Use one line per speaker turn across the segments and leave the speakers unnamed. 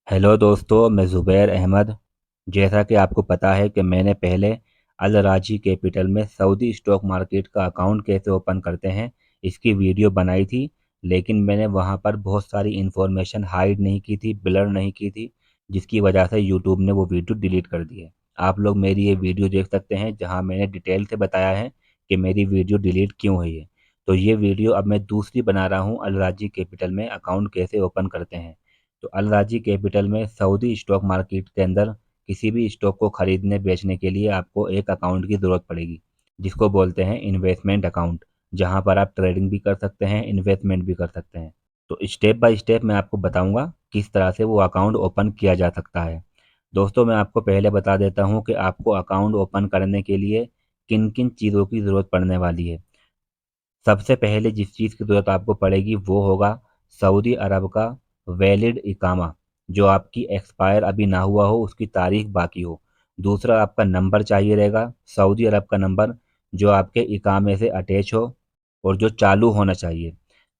Hello दोस्तों, मैं ज़ुबैर अहमद। जैसा कि आपको पता है कि मैंने पहले अल राजी कैपिटल में सऊदी स्टॉक मार्केट का अकाउंट कैसे ओपन करते हैं इसकी वीडियो बनाई थी। लेकिन मैंने वहां पर बहुत सारी इन्फॉर्मेशन हाइड नहीं की थी, ब्लर नहीं की थी, जिसकी वजह से यूट्यूब ने वो वीडियो डिलीट कर दी है। आप लोग मेरी ये वीडियो देख सकते हैं जहां मैंने डिटेल से बताया है कि मेरी वीडियो डिलीट क्यों हुई है। तो ये वीडियो अब मैं दूसरी बना रहा हूँ, अल राजी कैपिटल में अकाउंट कैसे ओपन करते हैं। तो अल राजी कैपिटल में सऊदी स्टॉक मार्केट के अंदर किसी भी स्टॉक को खरीदने बेचने के लिए आपको एक अकाउंट की ज़रूरत पड़ेगी, जिसको बोलते हैं इन्वेस्टमेंट अकाउंट, जहां पर आप ट्रेडिंग भी कर सकते हैं, इन्वेस्टमेंट भी कर सकते हैं। तो स्टेप बाय स्टेप मैं आपको बताऊंगा किस तरह से वो अकाउंट ओपन किया जा सकता है। दोस्तों, मैं आपको पहले बता देता हूं कि आपको अकाउंट ओपन करने के लिए किन किन चीज़ों की ज़रूरत पड़ने वाली है। सबसे पहले जिस चीज़ की ज़रूरत आपको पड़ेगी वो होगा सऊदी अरब का वैलिड इकामा, जो आपकी एक्सपायर अभी ना हुआ हो, उसकी तारीख बाकी हो। दूसरा, आपका नंबर चाहिए रहेगा, सऊदी अरब का नंबर, जो आपके इकामे से अटैच हो और जो चालू होना चाहिए।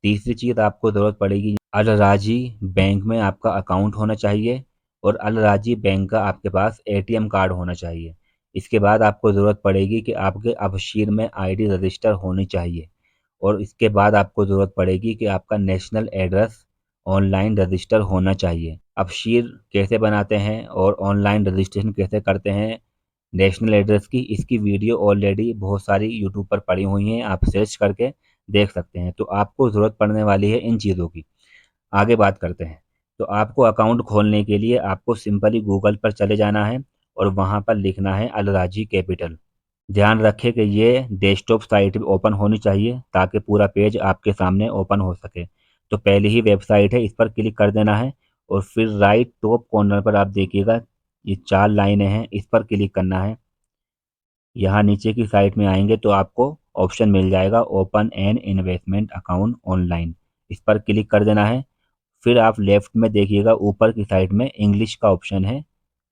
तीसरी चीज़ आपको ज़रूरत पड़ेगी, अल राजी बैंक में आपका अकाउंट होना चाहिए और अल राजी बैंक का आपके पास एटीएम कार्ड होना चाहिए। इसके बाद आपको ज़रूरत पड़ेगी कि आपके अबशीर में आईडी रजिस्टर होनी चाहिए और इसके बाद आपको ज़रूरत पड़ेगी कि आपका नेशनल एड्रेस ऑनलाइन रजिस्टर होना चाहिए। अब शीर कैसे बनाते हैं और ऑनलाइन रजिस्ट्रेशन कैसे करते हैं नेशनल एड्रेस की, इसकी वीडियो ऑलरेडी बहुत सारी यूट्यूब पर पड़ी हुई हैं, आप सर्च करके देख सकते हैं। तो आपको ज़रूरत पड़ने वाली है इन चीज़ों की। आगे बात करते हैं। तो आपको अकाउंट खोलने के लिए आपको सिंपली गूगल पर चले जाना है और वहाँ पर लिखना है अल राजी कैपिटल। ध्यान रखें कि ये डेस्कटॉप साइट ओपन होनी चाहिए ताकि पूरा पेज आपके सामने ओपन हो सके। तो पहली ही वेबसाइट है, इस पर क्लिक कर देना है और फिर राइट टॉप कॉर्नर पर आप देखिएगा ये 4 लाइनें हैं, इस पर क्लिक करना है। यहाँ नीचे की साइड में आएंगे तो आपको ऑप्शन मिल जाएगा open an investment account online, इस पर क्लिक कर देना है। फिर आप लेफ्ट में देखिएगा ऊपर की साइड में इंग्लिश का ऑप्शन है,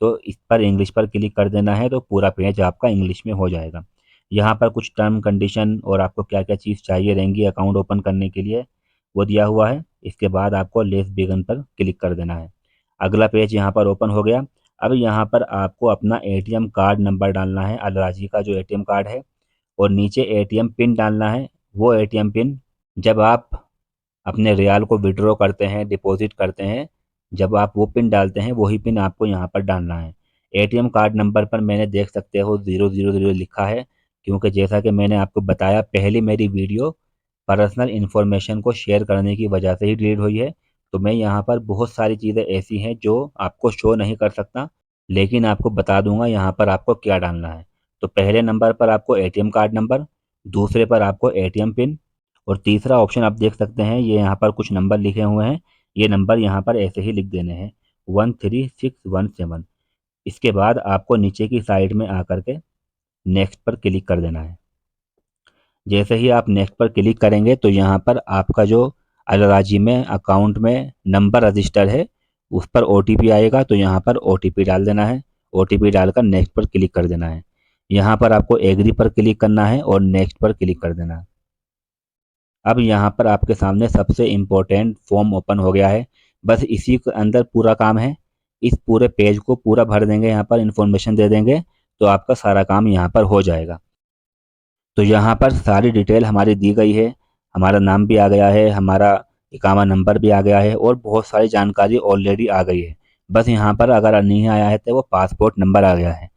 तो इस पर इंग्लिश पर क्लिक कर देना है तो पूरा पेज आपका इंग्लिश में हो जाएगा। यहाँ पर कुछ टर्म कंडीशन और आपको क्या क्या चीज़ चाहिए रहेंगी अकाउंट ओपन करने के लिए वो दिया हुआ है। इसके बाद आपको लेस बिगन पर क्लिक कर देना है। अगला पेज यहाँ पर ओपन हो गया। अब यहाँ पर आपको अपना एटीएम कार्ड नंबर डालना है, अल राजी का जो एटीएम कार्ड है, और नीचे एटीएम पिन डालना है। वो एटीएम पिन जब आप अपने रियाल को विड्रॉ करते हैं, डिपॉजिट करते हैं, जब आप वो पिन डालते हैं वही पिन आपको यहाँ पर डालना है। एटीएम कार्ड नंबर पर मैंने देख सकते हो 000 लिखा है, क्योंकि जैसा कि मैंने आपको बताया पहली मेरी वीडियो पर्सनल इन्फॉर्मेशन को शेयर करने की वजह से ही डिलीट हुई है। तो मैं यहाँ पर बहुत सारी चीज़ें ऐसी हैं जो आपको शो नहीं कर सकता, लेकिन आपको बता दूंगा यहाँ पर आपको क्या डालना है। तो पहले नंबर पर आपको एटीएम कार्ड नंबर, दूसरे पर आपको एटीएम पिन, और तीसरा ऑप्शन आप देख सकते हैं ये यहाँ पर कुछ नंबर लिखे हुए हैं, ये नंबर यहाँ पर ऐसे ही लिख देने हैं 13617। इसके बाद आपको नीचे की साइड में आकर के नेक्स्ट पर क्लिक कर देना है। जैसे ही आप नेक्स्ट पर क्लिक करेंगे तो यहाँ पर आपका जो अल राजी में अकाउंट में नंबर रजिस्टर है उस पर ओटीपी आएगा, तो यहाँ पर ओटीपी डाल देना है। ओटीपी डालकर नेक्स्ट पर क्लिक कर देना है। यहाँ पर आपको एग्री पर क्लिक करना है और नेक्स्ट पर क्लिक कर देना है। अब यहाँ पर आपके सामने सबसे इम्पोर्टेंट फॉर्म ओपन हो गया है। बस इसी के अंदर पूरा काम है। इस पूरे पेज को पूरा भर देंगे, यहाँ पर इन्फॉर्मेशन दे देंगे तो आपका सारा काम यहाँ पर हो जाएगा। तो यहाँ पर सारी डिटेल हमारी दी गई है, हमारा नाम भी आ गया है, हमारा इकामा नंबर भी आ गया है और बहुत सारी जानकारी ऑलरेडी आ गई है। बस यहाँ पर अगर नहीं आया है तो वो पासपोर्ट नंबर आ गया है।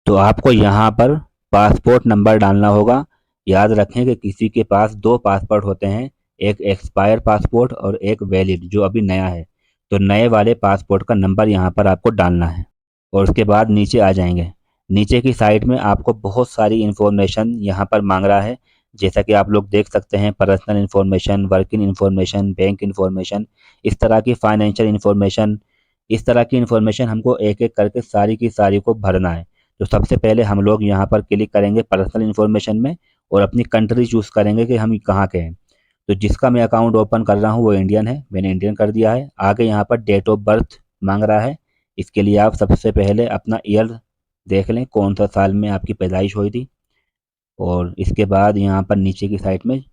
तो आपको यहाँ पर पासपोर्ट नंबर डालना होगा। याद रखें कि किसी के पास दो पासपोर्ट होते हैं, एक एक्सपायर पासपोर्ट और एक वैलिड जो अभी नया है। तो नए वाले पासपोर्ट का नंबर यहाँ पर आपको डालना है और उसके बाद नीचे आ जाएंगे। नीचे की साइड में आपको बहुत सारी इन्फॉर्मेशन यहाँ पर मांग रहा है, जैसा कि आप लोग देख सकते हैं personal information, working information, bank information, इस तरह की फाइनेंशियल इन्फॉर्मेशन। इस तरह की इन्फॉर्मेशन हमको एक एक करके सारी की सारी को भरना है। तो सबसे पहले हम लोग यहाँ पर क्लिक करेंगे पर्सनल इन्फॉर्मेशन में और अपनी कंट्री चूज़ करेंगे कि हम कहाँ के हैं। तो जिसका मैं अकाउंट ओपन कर रहा हूँ वो इंडियन है, मैंने इंडियन कर दिया है। आगे यहाँ पर डेट ऑफ बर्थ मांग रहा है। इसके लिए आप सबसे पहले अपना ईयर देख लें, कौन सा साल में आपकी पैदाइश हुई थी, और इसके बाद यहाँ पर नीचे की साइड में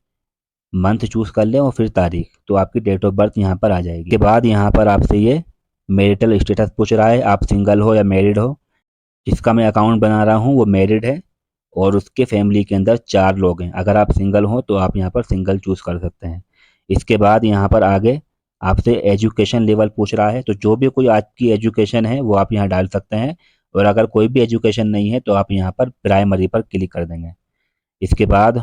मंथ चूज़ कर लें और फिर तारीख, तो आपकी डेट ऑफ बर्थ यहाँ पर आ जाएगी। इसके बाद यहाँ पर आपसे ये मैरिटल स्टेटस पूछ रहा है, आप सिंगल हो या मैरिड हो। जिसका मैं अकाउंट बना रहा हूँ वो मैरिड है और उसके फैमिली के अंदर 4 लोग हैं। अगर आप सिंगल हो तो आप यहाँ पर सिंगल चूज़ कर सकते हैं। इसके बाद यहाँ पर आगे आपसे एजुकेशन लेवल पूछ रहा है, तो जो भी कोई आपकी एजुकेशन है वो आप यहाँ डाल सकते हैं, और अगर कोई भी एजुकेशन नहीं है तो आप यहाँ पर प्राइमरी पर क्लिक कर देंगे। इसके बाद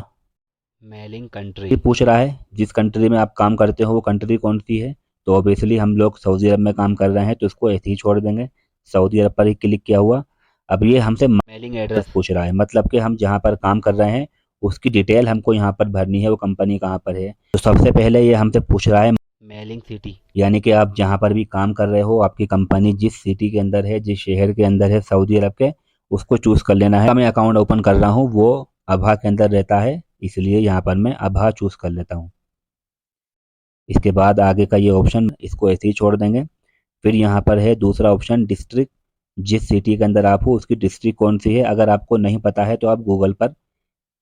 मेलिंग कंट्री पूछ रहा है, जिस कंट्री में आप काम करते हो वो कंट्री कौन सी है। तो ऑब्वियसली हम लोग सऊदी अरब में काम कर रहे हैं तो इसको ऐसे ही छोड़ देंगे, सऊदी अरब पर ही क्लिक किया हुआ। अब ये हमसे मेलिंग एड्रेस पूछ रहा है, मतलब कि हम जहाँ पर काम कर रहे हैं उसकी डिटेल हमको यहाँ पर भरनी है, वो कंपनी कहाँ पर है। तो सबसे पहले ये हमसे पूछ रहा है मेलिंग सिटी, यानी कि आप जहाँ पर भी काम कर रहे हो आपकी कंपनी जिस सिटी के अंदर है, जिस शहर के अंदर है सऊदी अरब के, उसको चूज़ कर लेना है। मैं अकाउंट ओपन कर रहा हूँ वो अभा के अंदर रहता है, इसलिए यहाँ पर मैं अभा चूज़ कर लेता हूँ। इसके बाद आगे का ये ऑप्शन इसको ऐसे ही छोड़ देंगे। फिर यहाँ पर है दूसरा ऑप्शन डिस्ट्रिक्ट, जिस सिटी के अंदर आप हो उसकी डिस्ट्रिक्ट कौन सी है। अगर आपको नहीं पता है तो आप गूगल पर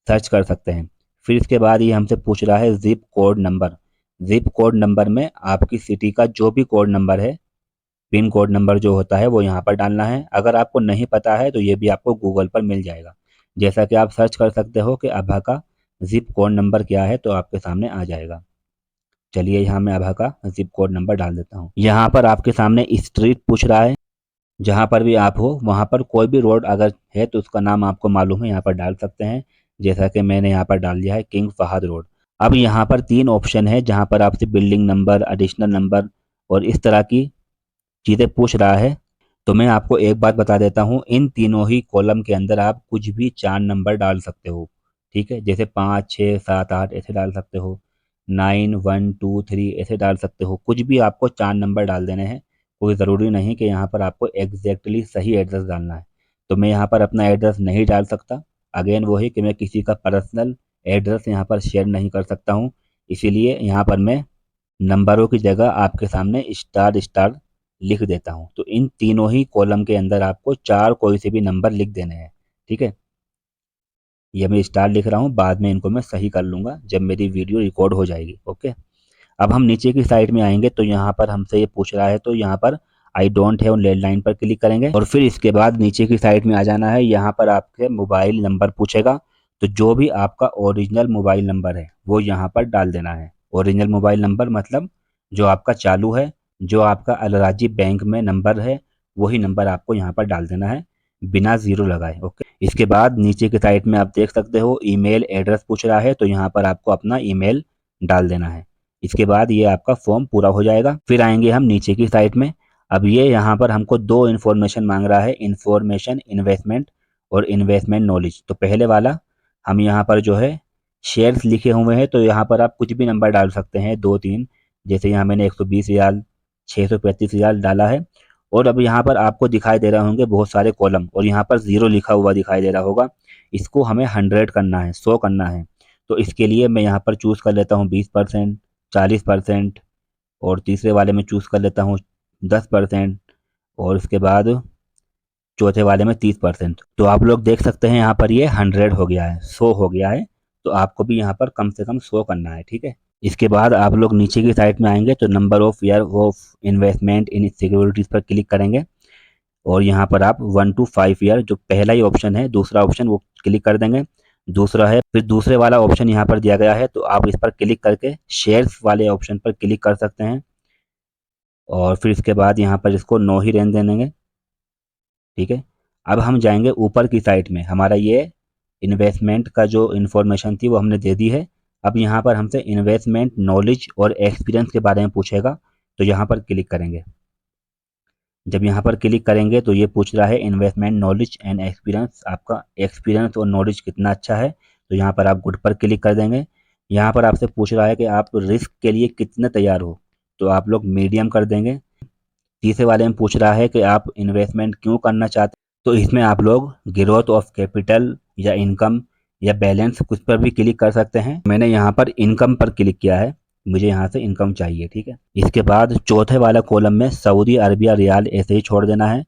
सर्च कर सकते हैं। फिर इसके बाद ये हमसे पूछ रहा है zip code number. Zip code number में आपकी सिटी का जो भी कोड नंबर है, पिन कोड नंबर जो होता है वो यहाँ पर डालना है। अगर आपको नहीं पता है तो ये भी आपको गूगल पर मिल जाएगा। जैसा कि आप सर्च कर सकते हो कि अभा का जिप कोड नंबर क्या है, तो आपके सामने आ जाएगा। चलिए यहाँ मैं अभा का जिप कोड नंबर डाल देता हूँ। यहाँ पर आपके सामने स्ट्रीट पूछ रहा है, जहाँ पर भी आप हो वहाँ पर कोई भी रोड अगर है तो उसका नाम आपको मालूम है यहाँ पर डाल सकते हैं। जैसा कि मैंने यहाँ पर डाल दिया है किंग फहद रोड। अब यहाँ पर 3 ऑप्शन है जहाँ पर आपसे बिल्डिंग नंबर, एडिशनल नंबर और इस तरह की चीज़ें पूछ रहा है। तो मैं आपको एक बात बता देता हूँ, इन तीनों ही कॉलम के अंदर आप कुछ भी 4 नंबर डाल सकते हो। ठीक है, जैसे 5, 6, 7, 8 ऐसे डाल सकते हो, 9, 1, 2, 3 ऐसे डाल सकते हो। कुछ भी आपको 4 नंबर डाल देने हैं। कोई ज़रूरी नहीं कि यहाँ पर आपको एग्जैक्टली सही एड्रेस डालना है। तो मैं यहाँ पर अपना एड्रेस नहीं डाल सकता। अगेन वही कि मैं किसी का पर्सनल एड्रेस यहाँ पर शेयर नहीं कर सकता हूँ। इसीलिए यहाँ पर मैं नंबरों की जगह आपके सामने स्टार स्टार लिख देता हूँ। तो इन तीनों ही कॉलम के अंदर आपको 4 कोई से भी नंबर लिख देने हैं। ठीक है, ये मैं स्टार लिख रहा हूँ, बाद में इनको मैं सही कर लूँगा जब मेरी वीडियो रिकॉर्ड हो जाएगी। ओके, अब हम नीचे की साइड में आएंगे तो यहाँ पर हमसे ये पूछ रहा है, तो यहाँ पर आई डोंट हैव लैंडलाइन पर क्लिक करेंगे और फिर इसके बाद नीचे की साइड में आ जाना है। यहाँ पर आपके मोबाइल नंबर पूछेगा, तो जो भी आपका ओरिजिनल मोबाइल नंबर है वो यहाँ पर डाल देना है। ओरिजिनल मोबाइल नंबर मतलब जो आपका चालू है, जो आपका अलराजी बैंक में नंबर है, वही नंबर आपको यहाँ पर डाल देना है बिना ज़ीरो लगाए। ओके, इसके बाद नीचे की साइड में आप देख सकते हो ईमेल एड्रेस पूछ रहा है, तो यहाँ पर आपको अपना ईमेल डाल देना है। इसके बाद ये आपका फॉर्म पूरा हो जाएगा। फिर आएंगे हम नीचे की साइड में। अब ये यहाँ पर हमको 2 इन्फॉर्मेशन मांग रहा है, इन्फॉर्मेशन इन्वेस्टमेंट और इन्वेस्टमेंट नॉलेज। तो पहले वाला हम यहाँ पर जो है शेयर्स लिखे हुए हैं, तो यहाँ पर आप कुछ भी नंबर डाल सकते हैं, 2-3। जैसे यहाँ मैंने 120 रियाल, 635 रियाल डाला है। और अब यहाँ पर आपको दिखाई दे रहे होंगे बहुत सारे कॉलम, और यहाँ पर ज़ीरो लिखा हुआ दिखाई दे रहा होगा। इसको हमें 100 करना है, 100 करना है। तो इसके लिए मैं यहाँ पर चूज़ कर लेता हूँ 20%, 40%, और तीसरे वाले में चूज़ कर लेता हूँ 10%, और उसके बाद चौथे वाले में 30%। तो आप लोग देख सकते हैं यहाँ पर ये 100 हो गया है, 100 हो गया है। तो आपको भी यहाँ पर कम से कम 100 करना है। ठीक है, इसके बाद आप लोग नीचे की साइड में आएंगे तो number of year of investment in securities पर क्लिक करेंगे, और यहाँ पर आप 1 to 5 ईयर, जो पहला ही ऑप्शन है, दूसरा ऑप्शन वो क्लिक कर देंगे। दूसरा है, फिर दूसरे वाला ऑप्शन यहाँ पर दिया गया है, तो आप इस पर क्लिक करके शेयर्स वाले ऑप्शन पर क्लिक कर सकते हैं, और फिर इसके बाद यहाँ पर इसको नो ही रहने देंगे। ठीक है, अब हम जाएंगे ऊपर की साइड में। हमारा ये इन्वेस्टमेंट का जो इन्फॉर्मेशन थी वो हमने दे दी है। अब यहाँ पर हमसे इन्वेस्टमेंट नॉलेज और एक्सपीरियंस के बारे में पूछेगा, तो यहाँ पर क्लिक करेंगे। जब यहाँ पर क्लिक करेंगे तो ये पूछ रहा है इन्वेस्टमेंट नॉलेज एंड एक्सपीरियंस, आपका एक्सपीरियंस और नॉलेज कितना अच्छा है। तो यहाँ पर आप गुड पर क्लिक कर देंगे। यहाँ पर आपसे पूछ रहा है कि आप रिस्क के लिए कितने तैयार हो, तो आप लोग मीडियम कर देंगे। तीसरे वाले में पूछ रहा है कि आप इन्वेस्टमेंट क्यों करना चाहते हैं, तो इसमें आप लोग ग्रोथ ऑफ कैपिटल या इनकम या बैलेंस कुछ पर भी क्लिक कर सकते हैं। मैंने यहाँ पर इनकम पर क्लिक किया है, मुझे यहाँ से इनकम चाहिए। ठीक है, इसके बाद चौथे वाला कॉलम में सऊदी अरबिया रियाल ऐसे ही छोड़ देना है,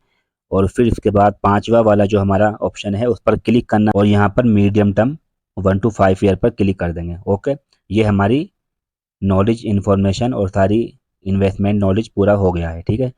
और फिर इसके बाद पांचवा वाला जो हमारा ऑप्शन है उस पर क्लिक करना, और यहाँ पर मीडियम टर्म 1 to 5 ईयर पर क्लिक कर देंगे। ओके, ये हमारी नॉलेज इन्फॉर्मेशन और सारी इन्वेस्टमेंट नॉलेज पूरा हो गया है। ठीक है,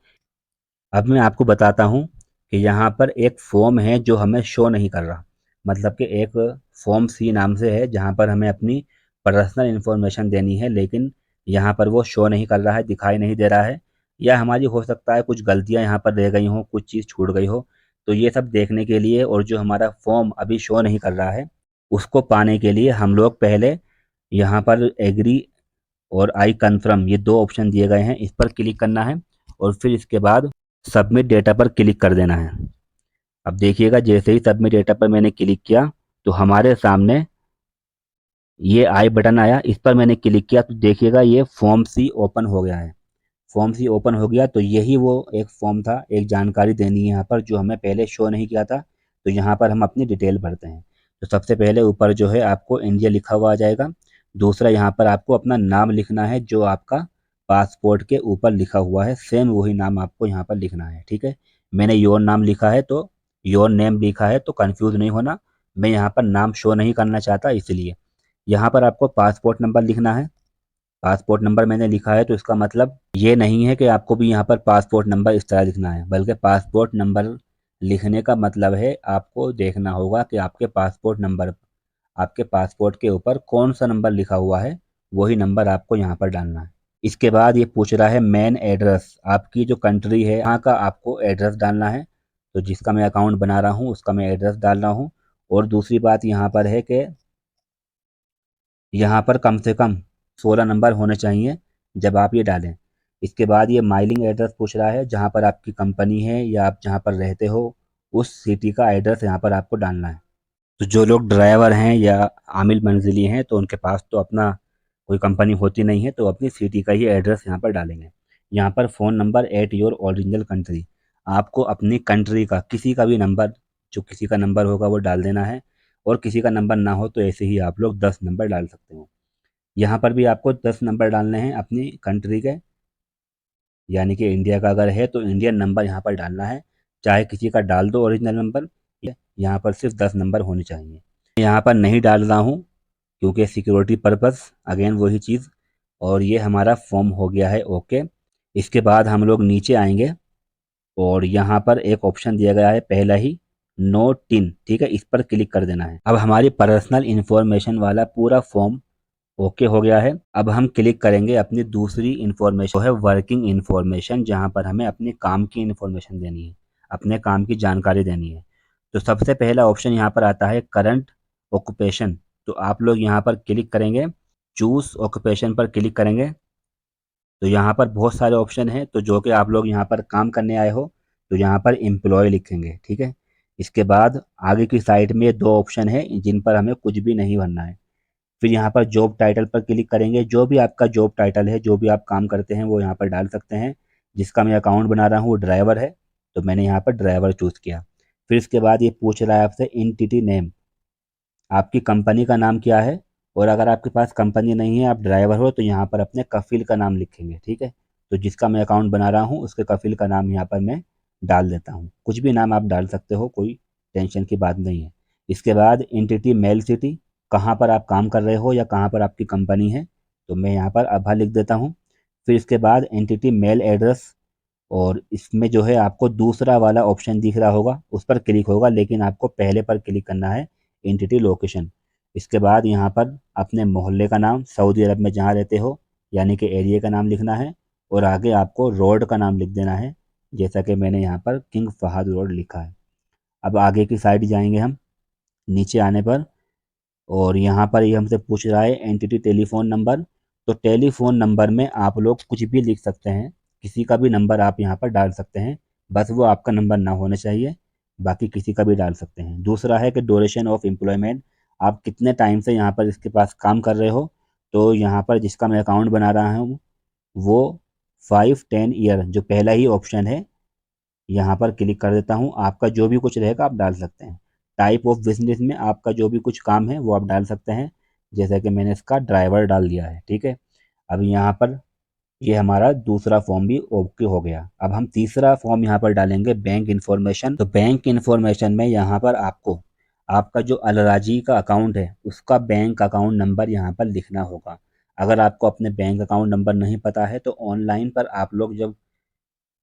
अब मैं आपको बताता हूँ कि यहाँ पर एक फॉर्म है जो हमें शो नहीं कर रहा। मतलब कि एक फॉर्म सी नाम से है जहाँ पर हमें अपनी पर्सनल इन्फॉर्मेशन देनी है, लेकिन यहाँ पर वो शो नहीं कर रहा है, दिखाई नहीं दे रहा है। या हमारी हो सकता है कुछ गलतियाँ यहाँ पर रह गई हों, कुछ चीज़ छूट गई हो। तो ये सब देखने के लिए और जो हमारा फॉर्म अभी शो नहीं कर रहा है, उसको पाने के लिए हम लोग पहले यहाँ पर एग्री और आई कन्फर्म, ये दो ऑप्शन दिए गए हैं, इस पर क्लिक करना है और फिर इसके बाद सबमिट डेटा पर क्लिक कर देना है। अब देखिएगा, जैसे ही सबमिट डेटा पर मैंने क्लिक किया तो हमारे सामने ये आई बटन आया, इस पर मैंने क्लिक किया तो देखिएगा ये फॉर्म सी ओपन हो गया है। फॉर्म सी ओपन हो गया तो यही वो एक फॉर्म था, एक जानकारी देनी है यहाँ पर जो हमें पहले शो नहीं किया था। तो यहाँ पर हम अपनी डिटेल भरते हैं। तो सबसे पहले ऊपर जो है आपको इंडिया लिखा हुआ आ जाएगा। दूसरा यहाँ पर आपको अपना नाम लिखना है जो आपका पासपोर्ट के ऊपर लिखा हुआ है, सेम वही नाम आपको यहाँ पर लिखना है। ठीक है, मैंने योर नाम लिखा है तो योर नेम लिखा है, तो कंफ्यूज नहीं होना। मैं यहाँ पर नाम शो नहीं करना चाहता, इसलिए यहाँ पर आपको पासपोर्ट नंबर लिखना है। पासपोर्ट नंबर मैंने लिखा है तो इसका मतलब ये नहीं है कि आपको भी यहाँ पर पासपोर्ट नंबर इस तरह लिखना है, बल्कि पासपोर्ट नंबर लिखने का मतलब है आपको देखना होगा कि आपके पासपोर्ट नंबर, आपके पासपोर्ट के ऊपर कौन सा नंबर लिखा हुआ है, वही नंबर आपको यहाँ पर डालना है। इसके बाद ये पूछ रहा है मेन एड्रेस, आपकी जो कंट्री है वहाँ का आपको एड्रेस डालना है। तो जिसका मैं अकाउंट बना रहा हूँ उसका मैं एड्रेस डाल रहा हूँ। और दूसरी बात यहाँ पर है कि यहाँ पर कम से कम 16 नंबर होने चाहिए जब आप ये डालें। इसके बाद ये माइलिंग एड्रेस पूछ रहा है, जहाँ पर आपकी कंपनी है या आप जहाँ पर रहते हो उस सिटी का एड्रेस यहाँ पर आपको डालना है। तो जो लोग ड्राइवर हैं या आमिल मंजिली हैं तो उनके पास तो अपना कोई कंपनी होती नहीं है, तो अपनी सिटी का ही एड्रेस यहाँ पर डालेंगे। यहाँ पर phone number at your original country, आपको अपनी कंट्री का किसी का भी नंबर, जो किसी का नंबर होगा वो डाल देना है। और किसी का नंबर ना हो तो ऐसे ही आप लोग 10 नंबर डाल सकते हो। यहाँ पर भी आपको 10 नंबर डालने हैं अपनी कंट्री के, यानी कि इंडिया का अगर है तो इंडियन नंबर यहाँ पर डालना है। चाहे किसी का डाल दो ओरिजिनल नंबर, यहाँ पर सिर्फ 10 नंबर होने चाहिए। यहाँ पर नहीं डाल रहा हूँ क्योंकि सिक्योरिटी पर्पस, अगेन वही चीज़। और ये हमारा फॉर्म हो गया है ओके। इसके बाद हम लोग नीचे आएंगे और यहाँ पर एक ऑप्शन दिया गया है पहला ही, नोट इन, ठीक है, इस पर क्लिक कर देना है। अब हमारी पर्सनल इन्फॉर्मेशन वाला पूरा फॉर्म ओके हो गया है। अब हम क्लिक करेंगे अपनी दूसरी इन्फॉर्मेशन, है वर्किंग इन्फॉर्मेशन, जहाँ पर हमें अपने काम की इन्फॉर्मेशन देनी है, अपने काम की जानकारी देनी है। तो सबसे पहला ऑप्शन यहाँ पर आता है करंट ऑक्यूपेशन। तो आप लोग यहाँ पर क्लिक करेंगे, चूज ऑक्यूपेशन पर क्लिक करेंगे। तो यहाँ पर बहुत सारे ऑप्शन हैं, तो जो कि आप लोग यहाँ पर काम करने आए हो तो यहाँ पर एम्प्लॉय लिखेंगे, ठीक है। इसके बाद आगे की साइड में दो ऑप्शन है जिन पर हमें कुछ भी नहीं भरना है। फिर यहाँ पर जॉब टाइटल पर क्लिक करेंगे, जो भी आपका जॉब टाइटल है, जो भी आप काम करते हैं वो यहाँ पर डाल सकते हैं। जिसका मैं अकाउंट बना रहा हूँ वो ड्राइवर है, तो मैंने यहाँ पर ड्राइवर चूज़ किया। फिर इसके बाद ये पूछ रहा है आपसे एंटिटी नेम, आपकी कंपनी का नाम क्या है। और अगर आपके पास कंपनी नहीं है, आप ड्राइवर हो, तो यहाँ पर अपने कफिल का नाम लिखेंगे, ठीक है। तो जिसका मैं अकाउंट बना रहा हूँ उसके कफिल का नाम यहाँ पर मैं डाल देता हूँ। कुछ भी नाम आप डाल सकते हो, कोई टेंशन की बात नहीं है। इसके बाद एंटिटी मेल सिटी, कहाँ पर आप काम कर रहे हो या कहाँ पर आपकी कंपनी है, तो मैं यहाँ पर अभा लिख देता हूँ। फिर इसके बाद एंटिटी मेल एड्रेस, और इसमें जो है आपको दूसरा वाला ऑप्शन दिख रहा होगा उस पर क्लिक होगा, लेकिन आपको पहले पर क्लिक करना है, एंटिटी लोकेशन। इसके बाद यहाँ पर अपने मोहल्ले का नाम, सऊदी अरब में जहाँ रहते हो, यानी कि एरिया का नाम लिखना है। और आगे आपको रोड का नाम लिख देना है, जैसा कि मैंने यहाँ पर किंग फहद रोड लिखा है। अब आगे की साइड जाएंगे हम, नीचे आने पर, और यहाँ पर ये हमसे पूछ रहा है एंटिटी टेलीफोन नंबर। तो टेलीफोन नंबर में आप लोग कुछ भी लिख सकते हैं, किसी का भी नंबर आप यहाँ पर डाल सकते हैं, बस वो आपका नंबर ना होना चाहिए, बाकी किसी का भी डाल सकते हैं। दूसरा है कि ड्यूरेशन ऑफ एम्प्लॉयमेंट, आप कितने टाइम से यहाँ पर इसके पास काम कर रहे हो। तो यहाँ पर जिसका मैं अकाउंट बना रहा हूँ वो 5-10 ईयर, जो पहला ही ऑप्शन है, यहाँ पर क्लिक कर देता हूँ। आपका जो भी कुछ रहेगा आप डाल सकते हैं। टाइप ऑफ बिजनेस में आपका जो भी कुछ काम है वो आप डाल सकते हैं, जैसा कि मैंने इसका ड्राइवर डाल दिया है, ठीक है। अब यहाँ पर ये हमारा दूसरा फॉर्म भी ओके हो गया। अब हम तीसरा फॉर्म यहाँ पर डालेंगे, बैंक इन्फॉर्मेशन। तो बैंक इन्फॉर्मेशन में यहाँ पर आपको आपका जो अलराजी का अकाउंट है उसका बैंक अकाउंट नंबर यहाँ पर लिखना होगा। अगर आपको अपने बैंक अकाउंट नंबर नहीं पता है तो ऑनलाइन पर आप लोग जब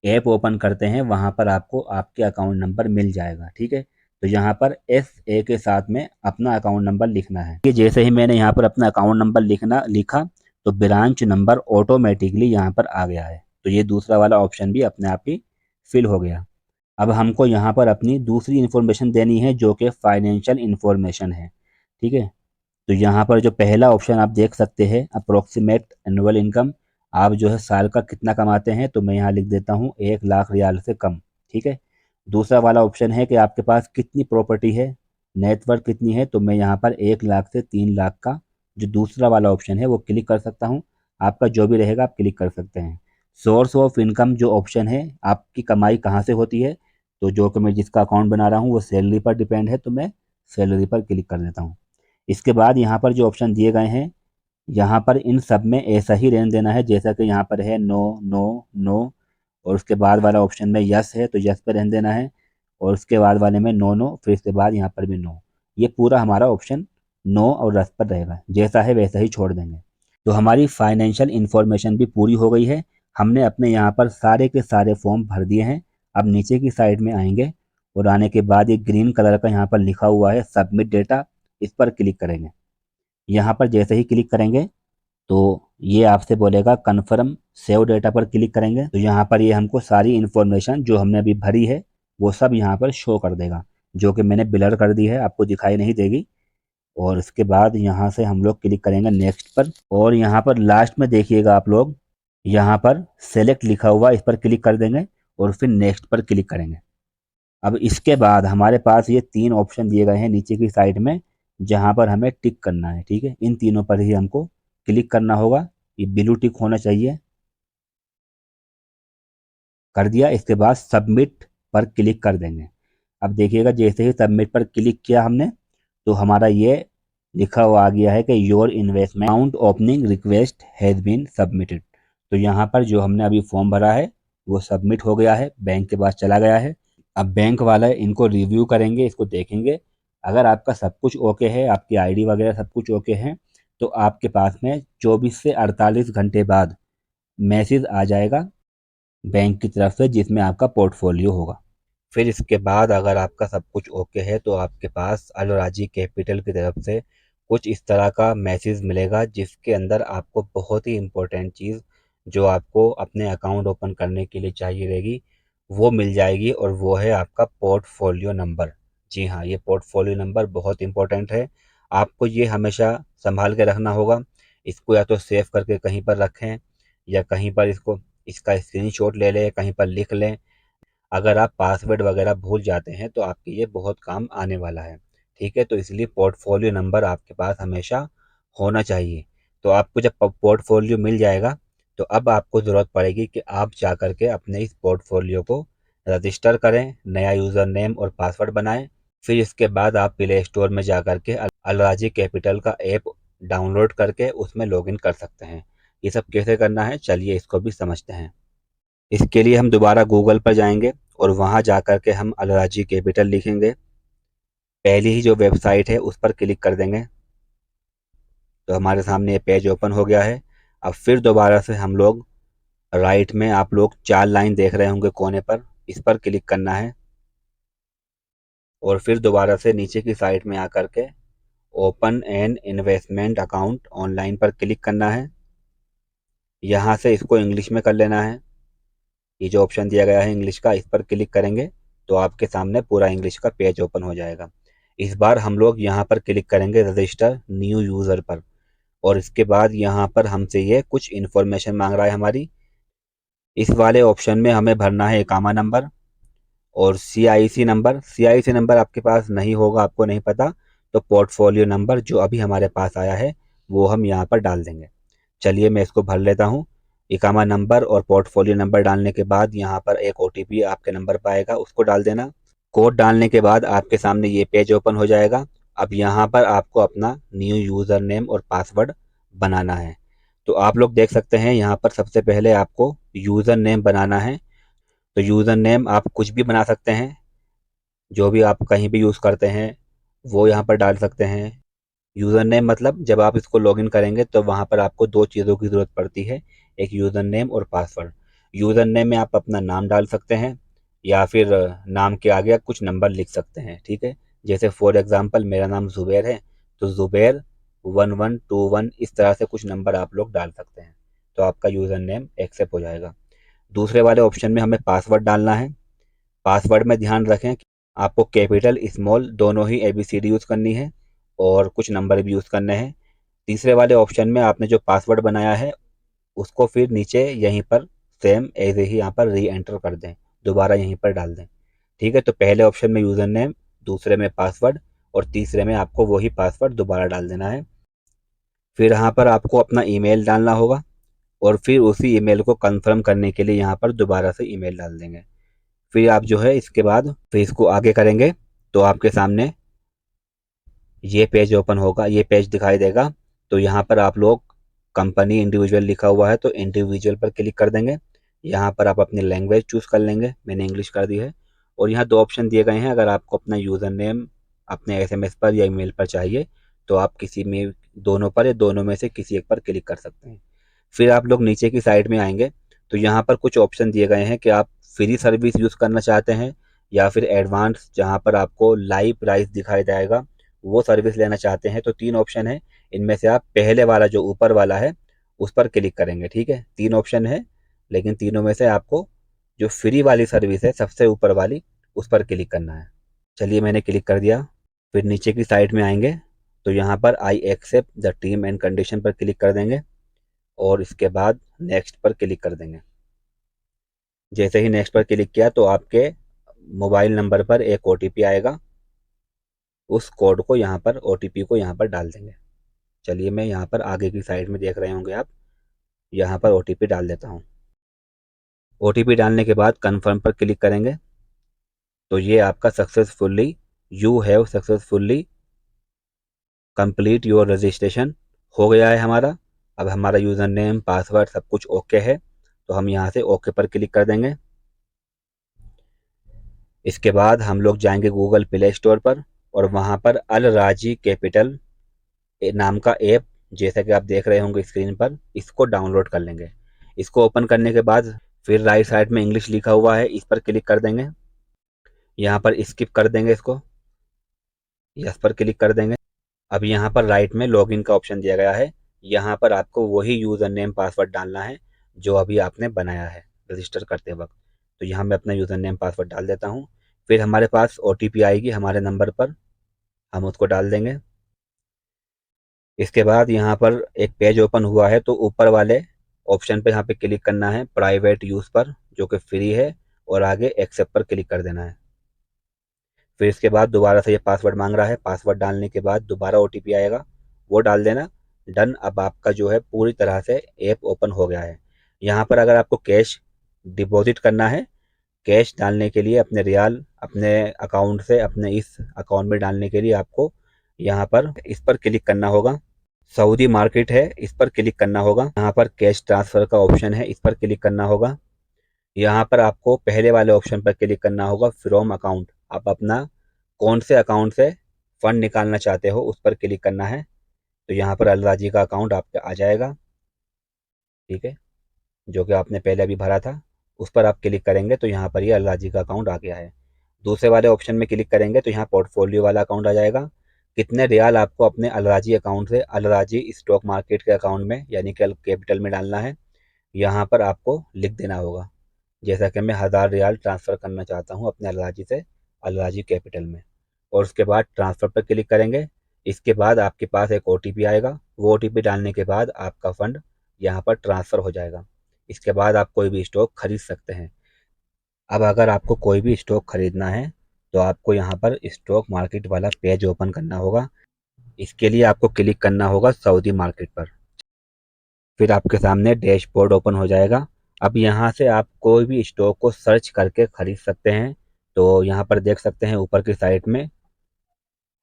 ऐप ओपन करते हैं वहाँ पर आपको आपके अकाउंट नंबर मिल जाएगा। ठीक है, तो यहाँ पर SA के साथ में अपना अकाउंट नंबर लिखना है। कि जैसे ही मैंने यहाँ पर अपना अकाउंट नंबर लिखा तो ब्रांच नंबर ऑटोमेटिकली यहाँ पर आ गया है। तो ये दूसरा वाला ऑप्शन भी अपने आप ही फिल हो गया। अब हमको यहाँ पर अपनी दूसरी इन्फॉर्मेशन देनी है जो कि फाइनेंशियल इन्फॉर्मेशन है। ठीक है, तो यहाँ पर जो पहला ऑप्शन आप देख सकते हैं अप्रोक्सीमेट एनुअल इनकम, आप जो है साल का कितना कमाते हैं, तो मैं यहाँ लिख देता हूँ 1 लाख रियाल से कम। ठीक है, दूसरा वाला ऑप्शन है कि आपके पास कितनी प्रॉपर्टी है, नेटवर्थ कितनी है, तो मैं यहाँ पर 1 लाख से 3 लाख का जो दूसरा वाला ऑप्शन है वो क्लिक कर सकता हूँ। आपका जो भी रहेगा आप क्लिक कर सकते हैं। सोर्स ऑफ इनकम जो ऑप्शन है, आपकी कमाई कहाँ से होती है, तो जो कि मैं जिसका अकाउंट बना रहा हूँ वो सैलरी पर डिपेंड है, तो मैं सैलरी पर क्लिक कर देता हूँ। इसके बाद यहाँ पर जो ऑप्शन दिए गए हैं, यहाँ पर इन सब में ऐसा ही रहने देना है जैसा कि यहाँ पर है नो नो नो, और उसके बाद वाला ऑप्शन में यस है तो यस पर रहने देना है, और उसके बाद वाले में नो नो, फिर इसके बाद यहाँ पर भी नो। ये पूरा हमारा ऑप्शन नो और यस पर रहेगा, जैसा है वैसा ही छोड़ देंगे। तो हमारी फाइनेंशियल इन्फॉर्मेशन भी पूरी हो गई है। हमने अपने यहाँ पर सारे के सारे फॉर्म भर दिए हैं। अब नीचे की साइड में आएंगे और आने के बाद एक ग्रीन कलर का यहाँ पर लिखा हुआ है सबमिट डेटा, इस पर क्लिक करेंगे। यहाँ पर जैसे ही क्लिक करेंगे तो ये आपसे बोलेगा कन्फर्म सेव डेटा पर क्लिक करेंगे, तो यहाँ पर ये हमको सारी इन्फॉर्मेशन जो हमने अभी भरी है वो सब यहाँ पर शो कर देगा, जो कि मैंने ब्लर कर दी है, आपको दिखाई नहीं देगी। और उसके बाद यहाँ से हम लोग क्लिक करेंगे नेक्स्ट पर, और यहाँ पर लास्ट में देखिएगा आप लोग, यहाँ पर सेलेक्ट लिखा हुआ, इस पर क्लिक कर देंगे और फिर नेक्स्ट पर क्लिक करेंगे। अब इसके बाद हमारे पास ये 3 ऑप्शन दिए गए हैं नीचे की साइड में, जहाँ पर हमें टिक करना है। ठीक है, इन तीनों पर ही हमको क्लिक करना होगा। ये ब्लू टिक होना चाहिए, कर दिया। इसके बाद सबमिट पर क्लिक कर देंगे। अब देखिएगा जैसे ही सबमिट पर क्लिक किया हमने, तो हमारा ये लिखा हुआ आ गया है कि your investment account opening request has been submitted. तो यहाँ पर जो हमने अभी फॉर्म भरा है वो सबमिट हो गया है, बैंक के पास चला गया है। अब बैंक वाले इनको रिव्यू करेंगे, इसको देखेंगे। अगर आपका सब कुछ ओके है, आपकी आईडी वगैरह सब कुछ ओके है, तो आपके पास में 24 से 48 घंटे बाद मैसेज आ जाएगा बैंक की तरफ से जिसमें आपका पोर्टफोलियो होगा। फिर इसके बाद अगर आपका सब कुछ ओके है तो आपके पास अल राजी कैपिटल की तरफ से कुछ इस तरह का मैसेज मिलेगा, जिसके अंदर आपको बहुत ही इम्पोर्टेंट चीज़ जो आपको अपने अकाउंट ओपन करने के लिए चाहिए रहेगी वो मिल जाएगी, और वो है आपका पोर्टफोलियो नंबर। जी हाँ, ये पोर्टफोलियो नंबर बहुत इंपॉर्टेंट है। आपको ये हमेशा संभाल के रखना होगा। इसको या तो सेव करके कहीं पर रखें, या कहीं पर इसका स्क्रीनशॉट ले लें, कहीं पर लिख लें। अगर आप पासवर्ड वगैरह भूल जाते हैं तो आपके ये बहुत काम आने वाला है। ठीक है, तो इसलिए पोर्टफोलियो नंबर आपके पास हमेशा होना चाहिए। तो आपको जब पोर्टफोलियो मिल जाएगा तो अब आपको ज़रूरत पड़ेगी कि आप जा कर के अपने इस पोर्टफोलियो को रजिस्टर करें, नया यूज़र नेम और पासवर्ड बनाएं। फिर इसके बाद आप प्ले स्टोर में जा कर के अलराजी कैपिटल का ऐप डाउनलोड करके उसमें लॉगिन कर सकते हैं। ये सब कैसे करना है, चलिए इसको भी समझते हैं। इसके लिए हम दोबारा गूगल पर जाएंगे और वहाँ जा कर के हम अलराजी कैपिटल लिखेंगे। पहली ही जो वेबसाइट है उस पर क्लिक कर देंगे, तो हमारे सामने ये पेज ओपन हो गया है। अब फिर दोबारा से हम लोग राइट में, आप लोग 4 लाइन देख रहे होंगे कोने पर, इस पर क्लिक करना है, और फिर दोबारा से नीचे की साइड में आकर के open an investment account online पर क्लिक करना है। यहाँ से इसको इंग्लिश में कर लेना है। ये जो ऑप्शन दिया गया है इंग्लिश का, इस पर क्लिक करेंगे तो आपके सामने पूरा इंग्लिश का पेज ओपन हो जाएगा। इस बार हम लोग यहाँ पर क्लिक करेंगे रजिस्टर न्यू यूज़र पर, और इसके बाद यहाँ पर हमसे ये कुछ इन्फॉर्मेशन मांग रहा है हमारी। इस वाले ऑप्शन में हमें भरना है इकामा नंबर और CIC नंबर। CIC नंबर आपके पास नहीं होगा, आपको नहीं पता, तो पोर्टफोलियो नंबर जो अभी हमारे पास आया है वो हम यहाँ पर डाल देंगे। चलिए मैं इसको भर लेता हूँ। इकामा नंबर और पोर्टफोलियो नंबर डालने के बाद यहाँ पर एक OTP आपके नंबर पर आएगा, उसको डाल देना। कोड डालने के बाद आपके सामने ये पेज ओपन हो जाएगा। अब यहाँ पर आपको अपना न्यू यूज़र नेम और पासवर्ड बनाना है। तो आप लोग देख सकते हैं यहाँ पर सबसे पहले आपको यूज़र नेम बनाना है। तो यूज़र नेम आप कुछ भी बना सकते हैं, जो भी आप कहीं भी यूज़ करते हैं वो यहाँ पर डाल सकते हैं। यूज़र नेम मतलब जब आप इसको लॉगिन करेंगे तो वहाँ पर आपको 2 चीज़ों की ज़रूरत पड़ती है, एक यूज़र नेम और पासवर्ड। यूज़र नेम में आप अपना नाम डाल सकते हैं या फिर नाम के आगे कुछ नंबर लिख सकते हैं, ठीक है। जैसे फॉर एग्जांपल मेरा नाम ज़ुबैर है, तो ज़ुबैर 1121 इस तरह से कुछ नंबर आप लोग डाल सकते हैं, तो आपका यूज़र नेम एक्सेप्ट हो जाएगा। दूसरे वाले ऑप्शन में हमें पासवर्ड डालना है। पासवर्ड में ध्यान रखें कि आपको कैपिटल स्मॉल दोनों ही ABCD यूज़ करनी है और कुछ नंबर भी यूज़ करने हैं। तीसरे वाले ऑप्शन में आपने जो पासवर्ड बनाया है उसको फिर नीचे यहीं पर सेम एज ही यहाँ पर री एंटर कर दें, दोबारा यहीं पर डाल दें, ठीक है। तो पहले ऑप्शन में यूज़र नेम, दूसरे में पासवर्ड और तीसरे में आपको वही पासवर्ड दोबारा डाल देना है। फिर यहाँ पर आपको अपना ईमेल डालना होगा और फिर उसी ईमेल को कंफर्म करने के लिए यहाँ पर दोबारा से ईमेल डाल देंगे। फिर आप जो है इसके बाद फिर इसको आगे करेंगे तो आपके सामने ये पेज ओपन होगा, ये पेज दिखाई देगा। तो यहाँ पर आप लोग कंपनी इंडिविजुअल लिखा हुआ है तो इंडिविजुअल पर क्लिक कर देंगे। यहाँ पर आप अपनी लैंग्वेज चूज़ कर लेंगे, मैंने इंग्लिश कर दी है। और यहाँ दो ऑप्शन दिए गए हैं, अगर आपको अपना यूज़र नेम अपने SMS पर या ईमेल पर चाहिए तो आप किसी में दोनों पर या दोनों में से किसी एक पर क्लिक कर सकते हैं। फिर आप लोग नीचे की साइड में आएंगे तो यहाँ पर कुछ ऑप्शन दिए गए हैं कि आप फ्री सर्विस यूज़ करना चाहते हैं या फिर एडवांस, जहाँ पर आपको लाइव प्राइस दिखाई देगा, वो सर्विस लेना चाहते हैं। तो तीन ऑप्शन है, इनमें से आप पहले वाला जो ऊपर वाला है उस पर क्लिक करेंगे, ठीक है। तीन ऑप्शन है लेकिन तीनों में से आपको जो फ्री वाली सर्विस है सबसे ऊपर वाली उस पर क्लिक करना है। चलिए मैंने क्लिक कर दिया। फिर नीचे की साइड में आएंगे तो यहाँ पर I accept the term and condition पर क्लिक कर देंगे और इसके बाद नेक्स्ट पर क्लिक कर देंगे। जैसे ही नेक्स्ट पर क्लिक किया तो आपके मोबाइल नंबर पर एक OTP आएगा, उस कोड को यहाँ पर OTP को यहाँ पर डाल देंगे। चलिए मैं यहाँ पर आगे की साइड में देख रहे होंगे आप, यहाँ पर OTP डाल देता हूँ। OTP डालने के बाद कन्फर्म पर क्लिक करेंगे तो ये आपका successfully you have successfully complete your registration हो गया है हमारा। अब हमारा यूज़र नेम पासवर्ड सब कुछ ओके है तो हम यहाँ से ओके पर क्लिक कर देंगे। इसके बाद हम लोग जाएंगे गूगल प्ले स्टोर पर और वहाँ पर अल राजी कैपिटल नाम का ऐप, जैसा कि आप देख रहे होंगे स्क्रीन पर, इसको डाउनलोड कर लेंगे। इसको ओपन करने के बाद फिर राइट साइड में इंग्लिश लिखा हुआ है, इस पर क्लिक कर देंगे। यहाँ पर स्किप कर देंगे, इसको यस पर क्लिक कर देंगे। अब यहाँ पर राइट में लॉगिन का ऑप्शन दिया गया है, यहाँ पर आपको वही यूज़र नेम पासवर्ड डालना है जो अभी आपने बनाया है रजिस्टर करते वक्त। तो यहाँ मैं अपना यूज़र नेम पासवर्ड डाल देता हूँ। फिर हमारे पास OTP आएगी हमारे नंबर पर, हम उसको डाल देंगे। इसके बाद यहाँ पर एक पेज ओपन हुआ है तो ऊपर वाले ऑप्शन पे यहाँ पे क्लिक करना है प्राइवेट यूज़ पर, जो कि फ्री है, और आगे एक्सेप्ट पर क्लिक कर देना है। फिर इसके बाद दोबारा से ये पासवर्ड मांग रहा है, पासवर्ड डालने के बाद दोबारा OTP आएगा, वो डाल देना। डन। अब आपका जो है पूरी तरह से ऐप ओपन हो गया है। यहाँ पर अगर आपको कैश डिपॉजिट करना है, कैश डालने के लिए अपने रियाल अपने अकाउंट से अपने इस अकाउंट में डालने के लिए आपको यहाँ पर इस पर क्लिक करना होगा। सऊदी मार्केट है, इस पर क्लिक करना होगा। यहाँ पर कैश ट्रांसफ़र का ऑप्शन है, इस पर क्लिक करना होगा। यहाँ पर आपको पहले वाले ऑप्शन पर क्लिक करना होगा फ्रॉम अकाउंट, आप अपना कौन से अकाउंट से फ़ंड निकालना चाहते हो उस पर क्लिक करना है। तो यहाँ पर अल राजी का अकाउंट आपका आ जाएगा, ठीक है, जो कि आपने पहले अभी भरा था। उस पर आप क्लिक करेंगे तो यहाँ पर ये अल राजी का अकाउंट आ गया है। दूसरे वाले ऑप्शन में क्लिक करेंगे तो यहाँ पोर्टफोलियो वाला अकाउंट आ जाएगा। कितने रियाल आपको अपने अल राजी अकाउंट से अल राजी स्टॉक मार्केट के अकाउंट में यानी कि कैपिटल में डालना है, यहाँ पर आपको लिख देना होगा। जैसा कि मैं 1000 रियाल ट्रांसफ़र करना चाहता हूँ अपने अल राजी से अल राजी कैपिटल में, और उसके बाद ट्रांसफ़र पर क्लिक करेंगे। इसके बाद आपके पास एक OTP आएगा, वो OTP डालने के बाद आपका फ़ंड यहाँ पर ट्रांसफ़र हो जाएगा। इसके बाद आप कोई भी स्टॉक खरीद सकते हैं। अब अगर आपको कोई भी स्टॉक खरीदना है तो आपको यहाँ पर स्टॉक मार्केट वाला पेज ओपन करना होगा। इसके लिए आपको क्लिक करना होगा सऊदी मार्केट पर। फिर आपके सामने डैशबोर्ड ओपन हो जाएगा। अब यहाँ से आप कोई भी स्टॉक को सर्च करके खरीद सकते हैं। तो यहाँ पर देख सकते हैं ऊपर की साइड में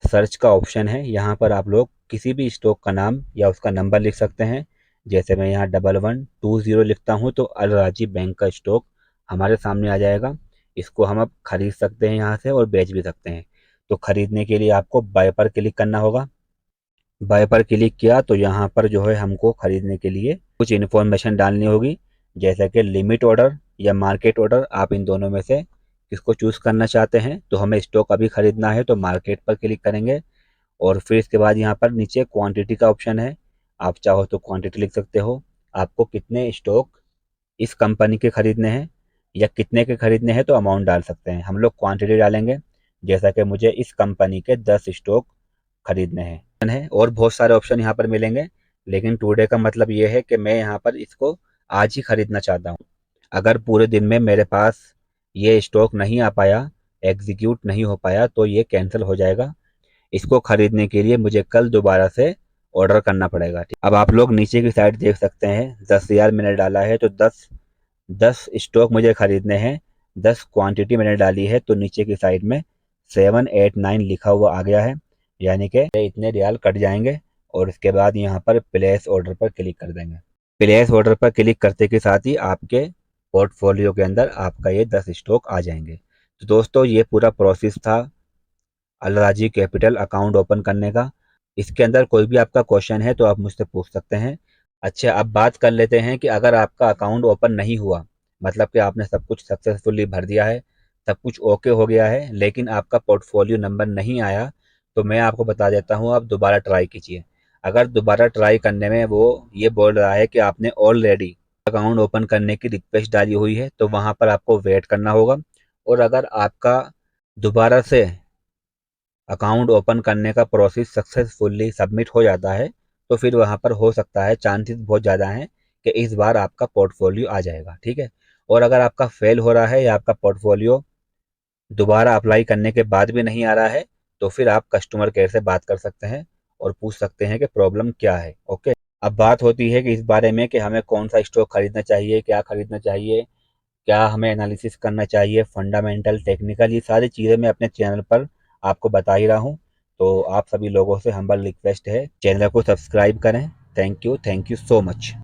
सर्च का ऑप्शन है, यहाँ पर आप लोग किसी भी स्टॉक का नाम या उसका नंबर लिख सकते हैं। जैसे मैं यहाँ 1120 लिखता हूँ तो अल राजी बैंक का स्टॉक हमारे सामने आ जाएगा। इसको हम अब खरीद सकते हैं यहाँ से और बेच भी सकते हैं। तो खरीदने के लिए आपको बाय पर क्लिक करना होगा। बाय पर क्लिक किया तो यहाँ पर जो है हमको खरीदने के लिए कुछ इन्फॉर्मेशन डालनी होगी, जैसा कि लिमिट ऑर्डर या मार्केट ऑर्डर, आप इन दोनों में से किसको चूज़ करना चाहते हैं। तो हमें स्टॉक अभी ख़रीदना है तो मार्केट पर क्लिक करेंगे और फिर इसके बाद यहाँ पर नीचे क्वांटिटी का ऑप्शन है, आप चाहो तो क्वांटिटी लिख सकते हो, आपको कितने स्टॉक इस कंपनी के खरीदने हैं या कितने के खरीदने हैं तो अमाउंट डाल सकते हैं। हम लोग क्वांटिटी डालेंगे, जैसा कि मुझे इस कंपनी के 10 स्टॉक खरीदने हैं। और बहुत सारे ऑप्शन यहाँ पर मिलेंगे, लेकिन टुडे का मतलब ये है कि मैं यहाँ पर इसको आज ही खरीदना चाहता हूँ। अगर पूरे दिन में मेरे पास ये स्टॉक नहीं आ पाया, एग्जीक्यूट नहीं हो पाया, तो ये कैंसिल हो जाएगा। इसको खरीदने के लिए मुझे कल दोबारा से ऑर्डर करना पड़ेगा। अब आप लोग नीचे की साइड देख सकते हैं, 10,000 मैंने डाला है तो 10 स्टॉक मुझे खरीदने हैं, 10 क्वांटिटी मैंने डाली है, तो नीचे की साइड में 789 लिखा हुआ आ गया है, यानी कि इतने रियाल कट जाएंगे। और इसके बाद यहाँ पर प्लेस ऑर्डर पर क्लिक कर देंगे। प्लेस ऑर्डर पर क्लिक करते के साथ ही आपके पोर्टफोलियो के अंदर आपका ये 10 स्टॉक आ जाएंगे। तो दोस्तों, ये पूरा प्रोसेस था अलराजी कैपिटल अकाउंट ओपन करने का। इसके अंदर कोई भी आपका क्वेश्चन है तो आप मुझसे पूछ सकते हैं। अच्छा, अब बात कर लेते हैं कि अगर आपका अकाउंट ओपन नहीं हुआ, मतलब कि आपने सब कुछ सक्सेसफुली भर दिया है, सब कुछ ओके हो गया है, लेकिन आपका पोर्टफोलियो नंबर नहीं आया, तो मैं आपको बता देता हूँ, आप दोबारा ट्राई कीजिए। अगर दोबारा ट्राई करने में वो ये बोल रहा है कि आपने ऑलरेडी अकाउंट ओपन करने की रिक्वेस्ट डाली हुई है, तो वहाँ पर आपको वेट करना होगा। और अगर आपका दोबारा से अकाउंट ओपन करने का प्रोसेस सक्सेसफुली सबमिट हो जाता है, तो फिर वहाँ पर हो सकता है, चांसेस बहुत ज़्यादा हैं कि इस बार आपका पोर्टफोलियो आ जाएगा। ठीक है। और अगर आपका फेल हो रहा है या आपका पोर्टफोलियो दोबारा अप्लाई करने के बाद भी नहीं आ रहा है, तो फिर आप कस्टमर केयर से बात कर सकते हैं और पूछ सकते हैं कि प्रॉब्लम क्या है। ओके। अब बात होती है कि इस बारे में कि हमें कौन सा स्टॉक खरीदना चाहिए, क्या खरीदना चाहिए, क्या हमें एनालिसिस करना चाहिए, फंडामेंटल, टेक्निकल, ये सारी चीज़ें मैं अपने चैनल पर आपको बता ही रहा हूँ। तो आप सभी लोगों से हम्बल रिक्वेस्ट है, चैनल को सब्सक्राइब करें। Thank you so much.